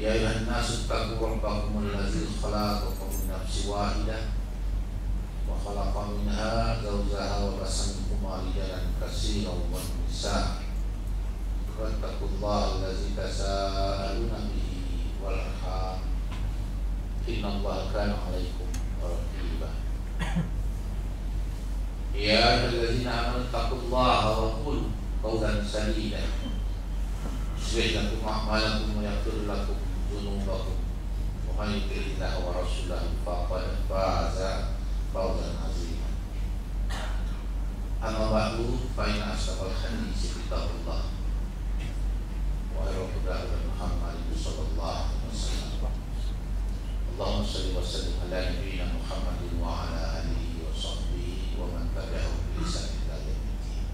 يا أيها الناس اتقوا ربكم الذي خلقكم من نفس واحدة وخلق منها زوجها وبث منهما رجالا كثيرا ونساء واتقوا الله الذي تساءلون به والأرحام إن الله كان عليكم رقيبا يا أيها الذين آمنوا اتقوا الله وقولوا قولا سديدا يصلح لكم أعمالكم ويغفر لكم ذنوبكم ومن يطع الله ورسوله فقد فاز فوزا عظيما أما بعد فإن أصدق الحديث كتاب الله وخير الهدى محمد صلى الله عليه وسلم اللهم صل وسلم على نبينا محمد وعلى آله وصحبه ومن تبعهم بإحسان إلى يوم الدين.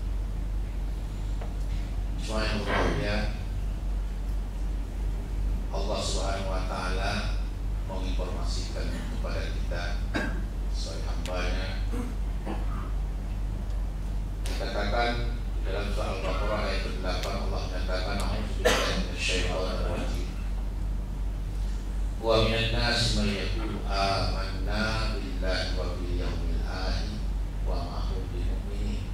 Subhanallah, Allah Subhanahu wa Ta'ala menginformasikan kepada kita sebagai hamba-Nya. Dikatakan dalam surah Al-Baqarah ayat 8 Allah menyatakan a'udzubillahi minasyaitonir rajim. Wa minan nasi may yaqulu amanna billahi wa bil yaumil akhir wa ma hum bimu'minin.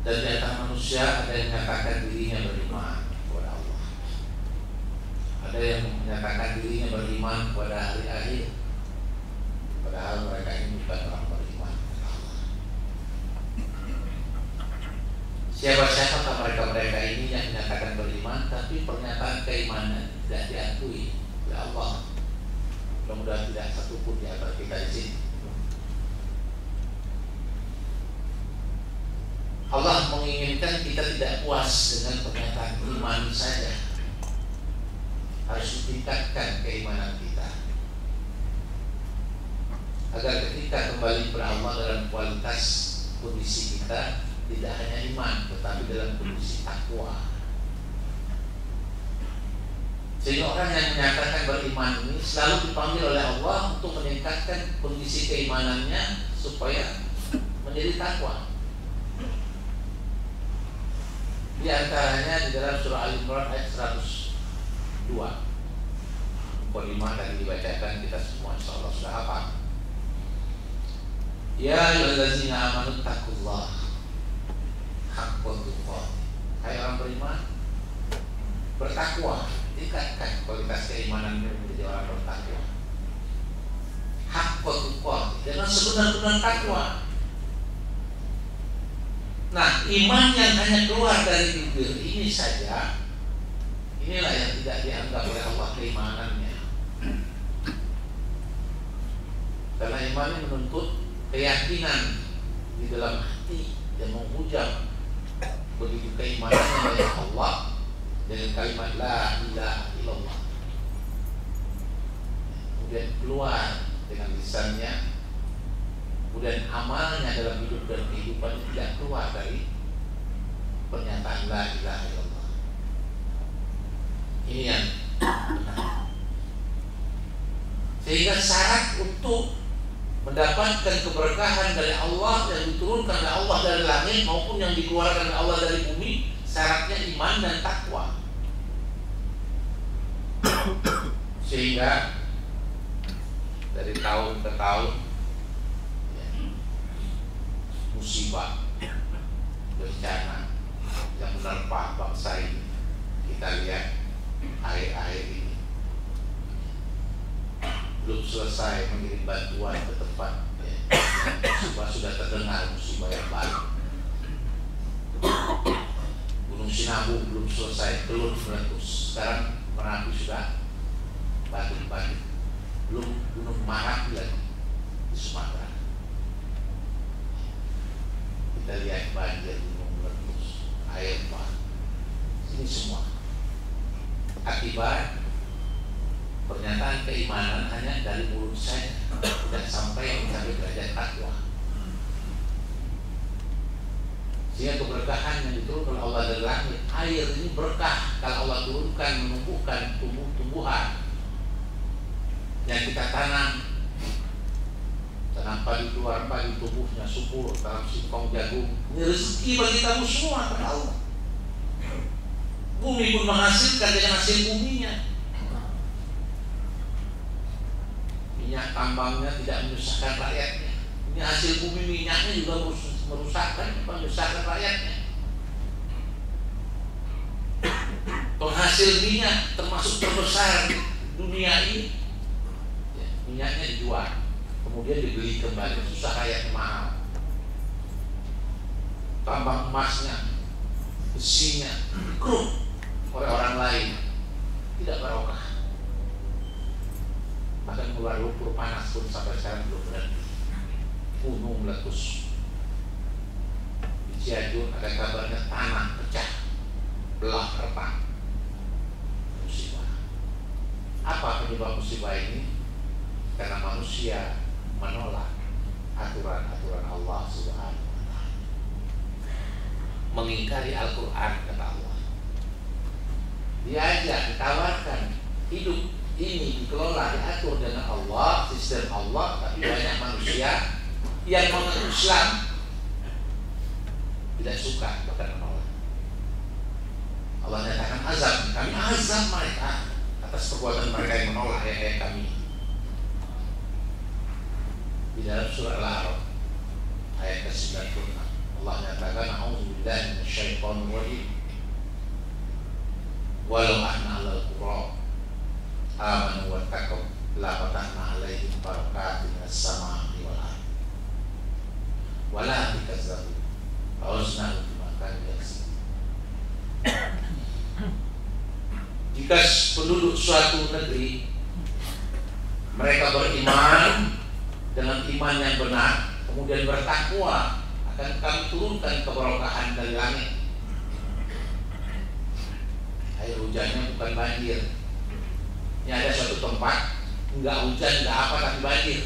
Dan di antara manusia ada yang menyatakan dirinya beriman kepada Allah, ada yang menyatakan dirinya beriman kepada hari akhir, padahal mereka ini bukan orang beriman kepada Allah. Siapa-siapa mereka ini yang menyatakan beriman tapi pernyataan keimanan tidak diakui oleh Allah. Mudah-mudahan tidak satupun di antara kita di sini. Allah menginginkan kita tidak puas dengan pernyataan iman saja. Harus ditingkatkan keimanan kita, agar ketika kembali kepada Allah dalam kualitas kondisi kita tidak hanya iman tetapi dalam kondisi takwa. Sehingga orang yang menyatakan beriman ini selalu dipanggil oleh Allah untuk meningkatkan kondisi keimanannya supaya menjadi takwa. Di antaranya di dalam surah Al-Imran ayat 102. Mukadimah tadi dibacakan, kita semua insyaallah sudah hafal. Ya ayyuhallazina amanu taqullaha haqqa tuqatih. Hai orang beriman, bertakwa, tingkatkan kualitas keimananmu menjadi orang bertakwa. Haqqa tuqatih, dengan sebenar-benar takwa. Nah, iman yang hanya keluar dari bibir ini saja, inilah yang tidak dianggap oleh Allah keimanannya. Karena iman ini menuntut keyakinan di dalam hati yang menghujam begitu keimanannya oleh Allah dengan kalimat la ilaha illallah. Kemudian keluar dengan lisannya, kemudian amalnya dalam hidup dan kehidupan tidak keluar dari pernyataan la ilaha illallah. Ini yang benar. Sehingga syarat untuk mendapatkan keberkahan dari Allah yang diturunkan oleh Allah dari langit maupun yang dikeluarkan oleh Allah dari bumi, syaratnya iman dan takwa. Sehingga dari tahun ke tahun musibah, bencana yang menerpa bangsa ini kita lihat akhir-akhir ini belum selesai mengirim bantuan ke tempat musibah sudah terdengar musibah yang baru. Gunung Sinabung belum selesai, belum meletus, sekarang Merapi sudah batu-batu, belum Gunung Marapi lagi di Sumatera. Kita lihat banjir, gunung meletus, air bah, ini semua akibat pernyataan keimanan hanya dari mulut saya, tidak sampai mencapai derajat takwa. Sehingga keberkahan yang diturunkan Allah dari langit, air ini berkah kalau Allah turunkan menumbuhkan tumbuh-tumbuhan yang kita tanam padi keluar padi tubuhnya subur, tanam singkong jagung, ini rezeki bagi kamu semua kata Allah. Bumi pun menghasilkan dengan hasil buminya. Minyak tambangnya tidak menyusahkan rakyatnya. Ini hasil bumi minyaknya juga menyusahkan rakyatnya. Penghasil minyak termasuk terbesar di dunia ini, ya, minyaknya dijual, kemudian dibeli kembali, susah rakyatnya mahal. Tambang emasnya, besinya dikeruk oleh orang lain, tidak barokah. Bahkan keluar lumpur panas pun sampai sekarang belum berhenti. Gunung meletus. Di Cianjur ada kabarnya tanah pecah, belah retak. Musibah. Apa penyebab musibah ini? Karena manusia menolak aturan-aturan Allah Subhanahu wa Ta'ala, mengingkari Al-Quran, kata Allah. Diajak, ditawarkan hidup ini dikelola, diatur dengan Allah, sistem Allah, tapi banyak manusia yang mengaku Islam tidak suka, bahkan menolak. Allah nyatakan azab, kami azab mereka atas perbuatan mereka yang menolak ayat-ayat kami. Di dalam surah Al-A'raf ayat ke-96 Allah nyatakan a'udzubillahi minasyaitonir rajim. Walau anna ahlal qura amanu wattaqaw la fatahna 'alaihim barakatin minas samaa'i wal ardh walakin kazzabu fa'uznahum bima kanu yaksibun. Jika penduduk suatu negeri mereka beriman dengan iman yang benar, kemudian bertakwa, akan kami turunkan keberkahan dari langit. Air hujannya bukan banjir. Ini ada suatu tempat enggak hujan, enggak apa, tapi banjir.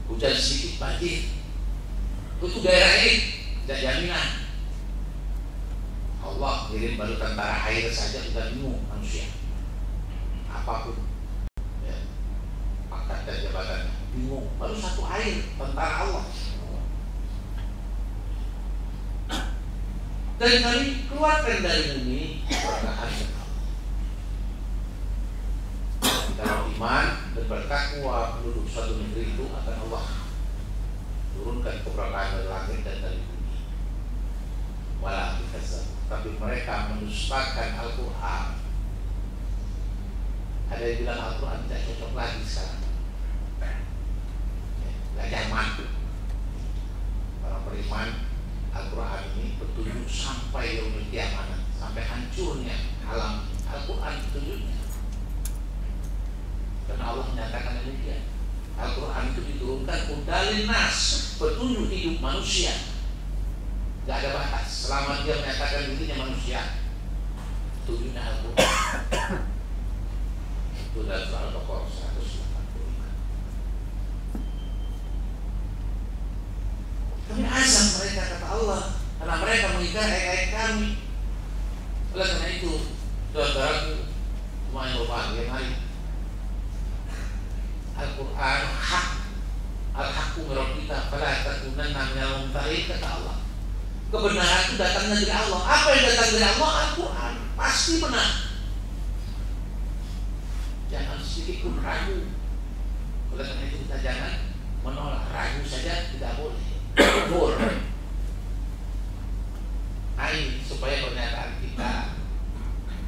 Hujan sedikit banjir. Itu daerah ini tidak jaminan. Allah kirim baru tentara air saja sudah bingung manusia. Apapun ya, pangkat dan jabatannya bingung. Baru satu air, tentara Allah. Dan kami keluarkan dari bumi keberkahan Allah. Kalau iman dan bertakwa penduduk suatu negeri itu akan Allah turunkan keberkahan dari langit dan dari bumi. Walau tapi mereka mendustakan Al-Quran. Ada yang bilang Al-Quran tidak cocok lagi sekarang, tidak zaman. Para beriman Al-Quran ini petunjuk sampai yaumil kiamat, sampai hancurnya alam. Al-Quran petunjuknya. Karena Allah menyatakan demikian. Al-Quran itu diturunkan udalin nas, petunjuk hidup manusia. Gak ada batas. Selama dia menyatakan dirinya manusia, petunjuknya Al-Quran. Itu dalam surah Al-Baqarah 185. Kami azab mereka, kata Allah, karena mereka mengingkari ayat-ayat kami. Oleh karena itu, saudaraku, semuanya berbahagia, mari. Al-Quran hak, al-haqqu min rabbika fala takunanna minal mumtarin, kata Allah. Kebenaran itu datangnya dari Allah. Apa yang datang dari Allah? Al-Quran pasti benar. Jangan sedikit pun ragu. Oleh karena itu kita jangan menolak. Ragu saja tidak boleh. Kufur. Ain supaya pernyataan kita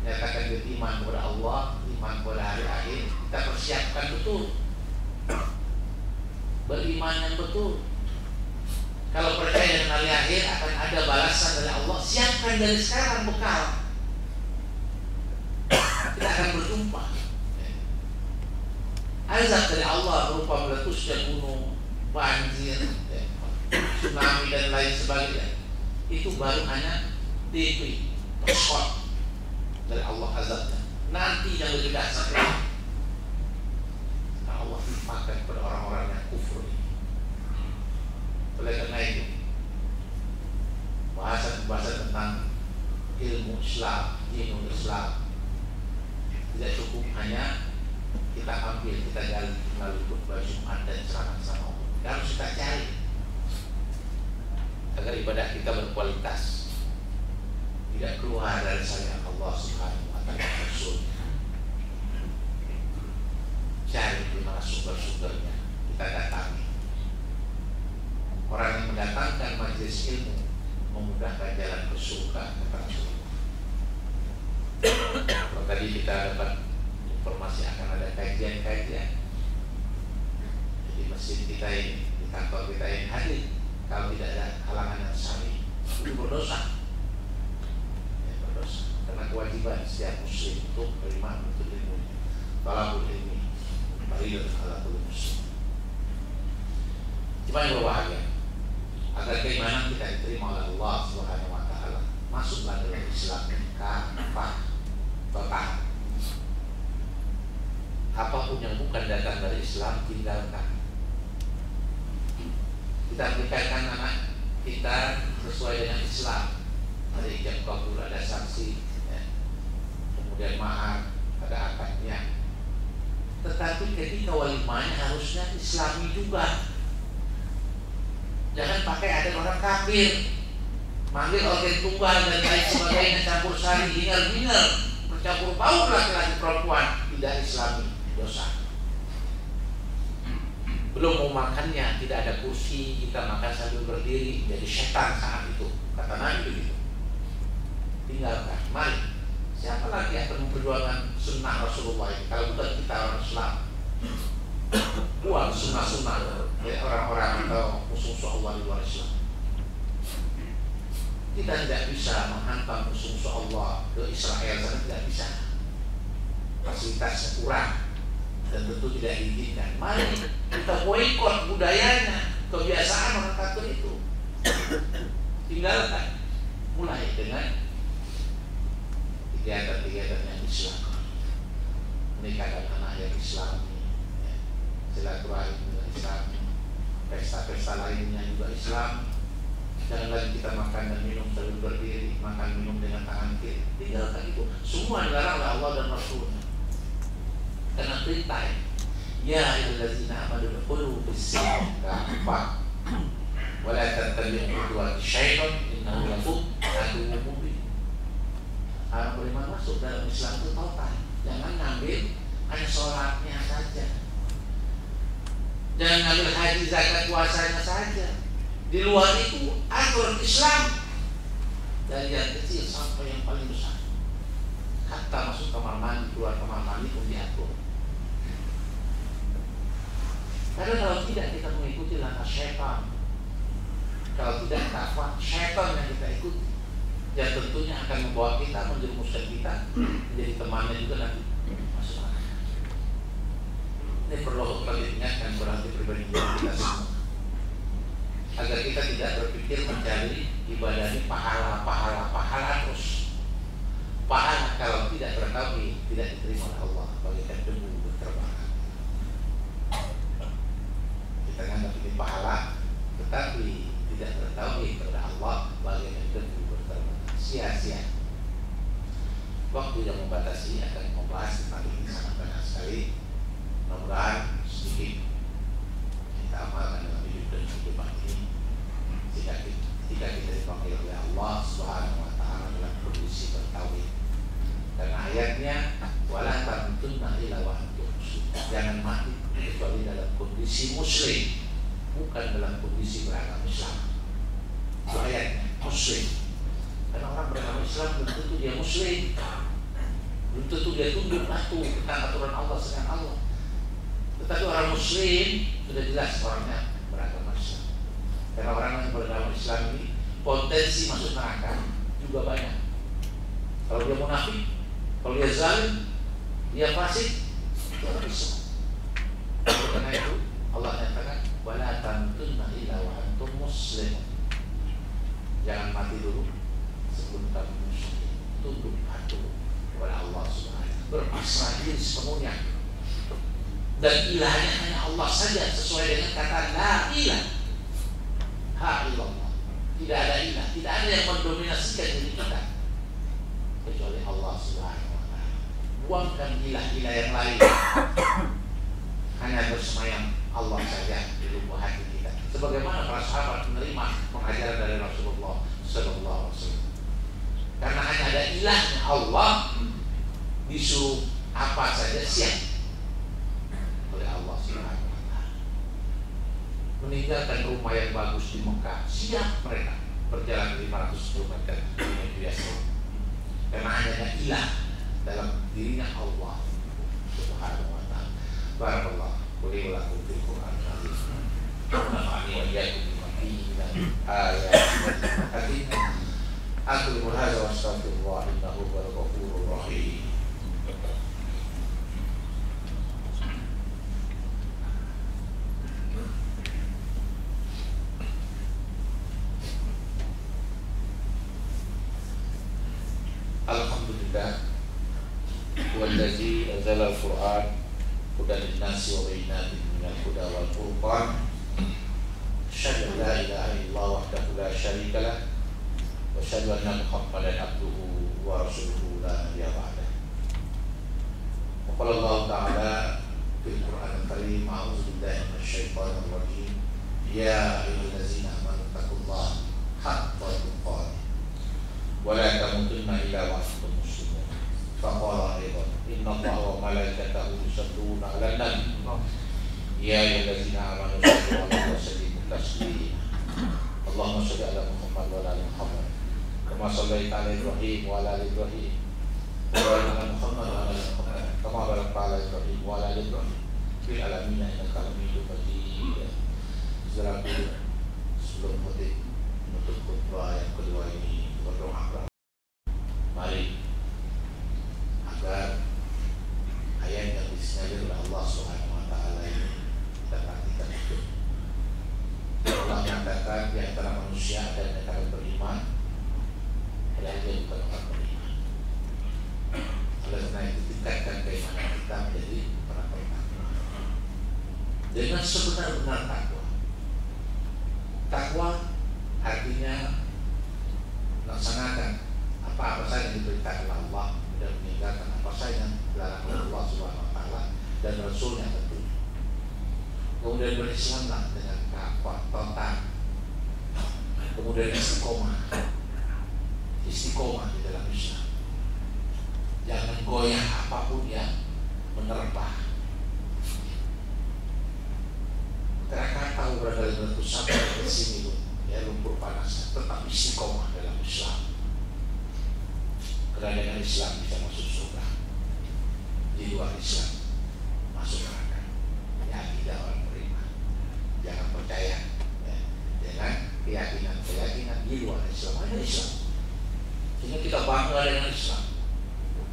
menyatakan beriman kepada Allah, iman kepada hari akhir, kita persiapkan betul. Beriman yang betul. Kalau percaya dengan hari akhir akan ada balasan dari Allah, siapkan dari sekarang bekal. Kita akan berjumpa. Azab dari Allah berupa meletusnya gunung, banjir, tsunami dan lain sebagainya. Itu baru hanya TV, shot dari Allah azabnya. Nanti yang lebih dahsyat lagi, Allah timpakan kepada orang-orang yang kufur. Oleh karena itu, bahasan tentang ilmu Islam, dinul Islam tidak cukup hanya kita ambil, kita gali melalui khutbah Jumat dan ceramah-ceramah. Harus kita cari agar ibadah kita berkualitas. Di tidak keluar dari sayang Allah Subhanahu wa Ta'ala Rasul. Cari di mana sumber-sumbernya, kita datangi. Orang yang mendatangkan majelis ilmu memudahkan jalan ke surga, kata Rasulullah. Kalau tadi kita dapat informasi akan ada kajian-kajian di masjid kita ini, di kantor kita ini, hadir. Kalau tidak ada halangan yang syar'i, itu berdosa. Ya, berdosa. Karena kewajiban setiap muslim untuk beriman untuk ilmunya. Talabul ilmi fardhun ala kulli muslim. Cuma yang berbahagia agar keimanan kita diterima oleh Allah Subhanahu wa Ta'ala, masuklah dalam Islam kafah total. Apapun yang bukan datang dari Islam tinggalkan. Kita aplikasikan anak kita sesuai dengan Islam. Ada ijab kabul, ada saksi, ya. Kemudian mahar, ada akadnya. Tetapi ketika walimahnya harusnya Islami juga. Jangan pakai adat orang kafir, manggil organ tunggal dan lain sebagainya, campur sari, hingar-hingar, bercampur baur laki-laki perempuan, tidak Islami, dosa. Belum mau makannya, tidak ada kursi, kita makan sambil berdiri, jadi setan saat itu, kata Nabi begitu. Tinggalkan, mari. Siapa lagi yang akan memperjuangkan sunnah Rasulullah ini kalau bukan kita orang Islam? Buang sunnah-sunnah dari orang-orang atau musuh-musuh Allah di luar Islam. Kita tidak bisa menghantam musuh-musuh Allah ke Israel, karena tidak bisa. Fasilitasnya kurang dan tentu tidak diizinkan. Mari kita boikot budayanya, kebiasaan orang kafir itu. Tinggalkan. Mulai dengan kegiatan-kegiatan yang Islam, menikahkan anak yang Islami, ya. Silaturahim juga Islam, pesta-pesta lainnya juga Islam. Jangan lagi kita makan dan minum sambil berdiri, makan minum dengan tangan kiri. Tinggalkan itu. Semua dilarang oleh Allah dan Rasulnya. Karena perintah, ya ayyuhallazina amanu udkhulu fis-silmi kafah wa la tattabi'u khutuwati syaitan innahu lakum aduwwun mubin. Orang beriman masuk dalam Islam itu total. Jangan ngambil hanya sholatnya saja, jangan ngambil haji, zakat, puasanya saja. Di luar itu aturan Islam, dari yang kecil sampai yang paling besar. Hatta masuk kamar mandi, keluar kamar mandi pun diatur. Karena kalau tidak kita mengikuti langkah syaitan, kalau tidak kafah, syaitan yang kita ikuti, yang tentunya akan membawa kita, menjerumuskan kita menjadi temannya juga nanti masuk neraka. Ini perlu kali diingatkan berarti pribadi kita semua, agar kita tidak berpikir mencari ibadah ini pahala terus. Pahala kalau tidak bertauhid tidak diterima oleh Allah, bagaikan debu berterbangan. Kita anggap ini pahala, tetapi tidak bertauhid kepada Allah, bagaikan debu berterbangan, sia-sia. Waktu yang membatasi akan membahas tentang ini sangat banyak sekali. Mudah-mudahan sedikit kita amalkan dalam hidup dan kehidupan ini, jika kita dipanggil oleh Allah Subhanahu wa Ta'ala dalam kondisi bertauhid. Karena ayatnya wala tamutunna illa wa antum muslimun. Jangan mati kecuali dalam kondisi muslim, bukan dalam kondisi beragama Islam. Itu ayatnya, muslim. Karena orang beragama Islam belum tentu dia muslim, belum tentu dia tunduk patuh tentang aturan Allah dengan Allah. Tetapi orang muslim sudah jelas orangnya beragama Islam. Karena orang yang beragama Islam ini potensi masuk neraka juga banyak. Kalau dia munafik, kalau dia zalim, dia fasik, itu orang Islam. Karena itu Allah nyatakan wala tamutunna illa wa antum muslimun. Jangan mati dulu sebelum kamu muslim, tunduk patuh kepada Allah Subhanahu, berpasrah diri sepenuhnya. Dan ilahnya hanya Allah saja, sesuai dengan kata la ilaha illallah. Tidak ada ilah, tidak ada yang mendominasikan diri kita kecuali Allah Subhanahu wa Ta'ala. Buangkan ilah-ilah yang lain, hanya bersemayam Allah saja di lubuk hati kita. Sebagaimana para sahabat menerima pengajaran dari Rasulullah Sallallahu Alaihi Wasallam. Karena hanya Allah disuruh apa saja siap oleh Allah Subhanahu wa Ta'ala. Meninggalkan rumah yang bagus di Mekah, siap mereka berjalan 500 km dengan biasa, karena hanya ilah dalam dirinya Allah Subhanahu wa Ta'ala. Barakallah quli wa lakum fil Qur'an al-azim. Nafa'ani wa iyyakum bima fihi min ayatin hakim. Aqulu hadza wa astaghfirullah innahu huwal ghafurur rahim. Alhamdulillah wallazi anzala al-Qur'an hudan lin-nasi wa bayyinatin minal huda wal furqan. Asyhadu an la ilaha illallah wahdahu la syarika lah wa asyhadu anna Muhammadan abduhu wa rasuluhu la nabiyya ba'dah. Wa qala Allah ta'ala fil Qur'anil karim, a'udzu billahi minasyaitonir rajim, ya ayyuhallazina amanu taqullaha haqqa tuqatih wa la tamutunna illa wa antum muslimun. Faqala aidan innallaha wa malaikatahu yusholluna 'alan nabi ya ayyuhallazina amanu shallu 'alaihi wa sallimu taslima. Allahumma shalli 'ala Muhammad wa 'ala ali Muhammad kama shallaita 'ala Ibrahim wa 'ala ali Ibrahim wa 'ala Muhammad wa 'ala ali Muhammad kama barakta 'ala Ibrahim wa 'ala ali Ibrahim fil alamin innaka Hamidum Majid. Sebelum khutbah menutup khutbah yang kedua ini berdoa. Mari agar ayat yang disinyalir oleh Allah Subhanahu wa Ta'ala ini kita perhatikan itu. Allah menyatakan di antara manusia ada yang akan beriman, ada yang bukan orang beriman. Oleh karena itu tingkatkan keimanan kita menjadi orang beriman dengan sebenar-benar takwa. Takwa artinya laksanakan apa saja yang diperintahkan oleh Allah dan meninggalkan apa saja yang dilarang oleh Allah Subhanahu wa Ta'ala dan Rasulnya tentunya. Kemudian berislamlah dengan takwa total. Kemudian istiqomah di dalam Islam. Jangan goyah apapun yang menerpa. Krakatau berada di batu sampai ke sini ya, lumpur panas, tetap istiqomah dalam Islam. Karena dengan Islam bisa masuk surga, di luar Islam masuk neraka. Ya tidak orang beriman. Jangan percaya ya, dengan keyakinan di luar Islam. Ada Islam, sehingga kita bangga dengan Islam,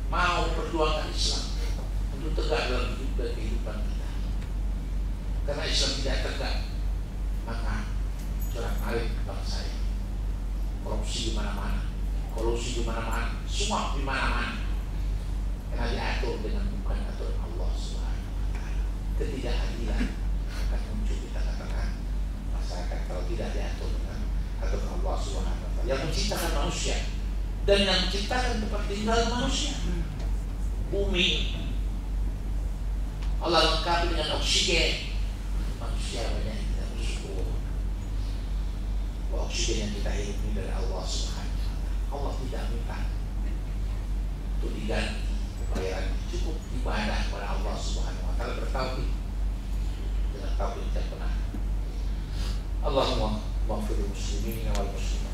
mau perjuangkan Islam untuk tegak dalam hidup dan kehidupan kita. Karena Islam tidak tegak, maka curang alik bangsa ini, korupsi di mana-mana, kolusi di mana-mana, suap di mana-mana, karena diatur dengan bukan aturan Allah Subhanahu wa Ta'ala. Ketidakadilan akan muncul di tengah-tengah masyarakat kalau tidak diatur dengan aturan Allah Subhanahu wa Ta'ala yang menciptakan manusia dan yang menciptakan tempat tinggal manusia, bumi. Allah lengkapi dengan oksigen. Manusia banyak yang tidak bersyukur. Oksigen yang kita hidup ini dari Allah Subhanahu wa Ta'ala. Allah tidak minta untuk diganti pembayaran, cukup ibadah kepada Allah Subhanahu wa Ta'ala, bertauhid dengan tauhid yang benar. Allahumma maghfir muslimin wal muslimat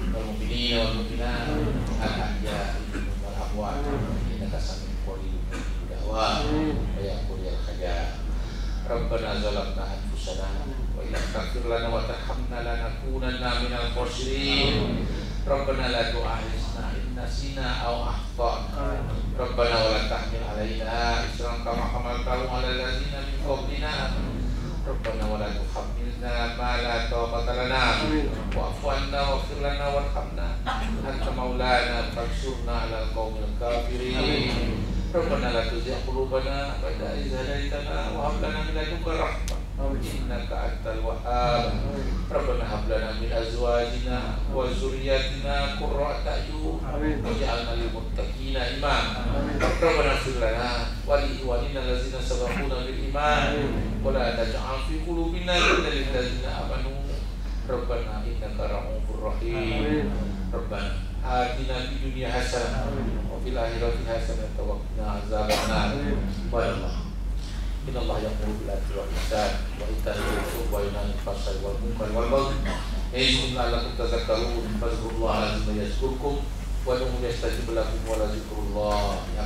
wal mu'minin wal mu'minat al-ahya'i minhum wal amwat innaka sami'un qaribun mujibud da'wat wa ya qulil hajat. Rabbana zalamna anfusana wa illam taghfir lana wa tarhamna lanakunanna minal khasirin. Rabbana la tu'akhidhna in nasina aw akhtana. Rabbana wa la tahmil 'alaina isran kama hamaltahu 'alal ladzina min qablina. Rabbana wa la tuhammilna ma la taqata lana wa'fu 'anna waghfir lana warhamna anta maulana fansurna 'alal qaumil kafirin. Rabbana la tuzigh qulubana ba'da idh hadaytana wa hab lana min ladunka rahmah innaka antal wahhab. Rabbana hab lana min azwajina wa dzurriyyatina qurrata a'yun waj'alna lil muttaqina imama. Rabbana ighfir lana wa li ikhwanina allazina sabaquna bil iman wa la taj'al fi qulubina ghillan lil ladzina amanu. Rabbana innaka ra'ufur rahim. Rabbana atina fid dunya hasanah wa fil akhirati hasanah wa qina azabannar. Subhanallah. Innallaha ya'muru bil 'adli wal ihsan wa ita'i dzil qurba wa yanha 'anil fahsya'i wal munkari wal baghi ya'izukum la'allakum tadhakkarun. Fadhkurullaha 'azza yazkurkum wa ud'uuhu yastajib lakum wa la dzikrullahi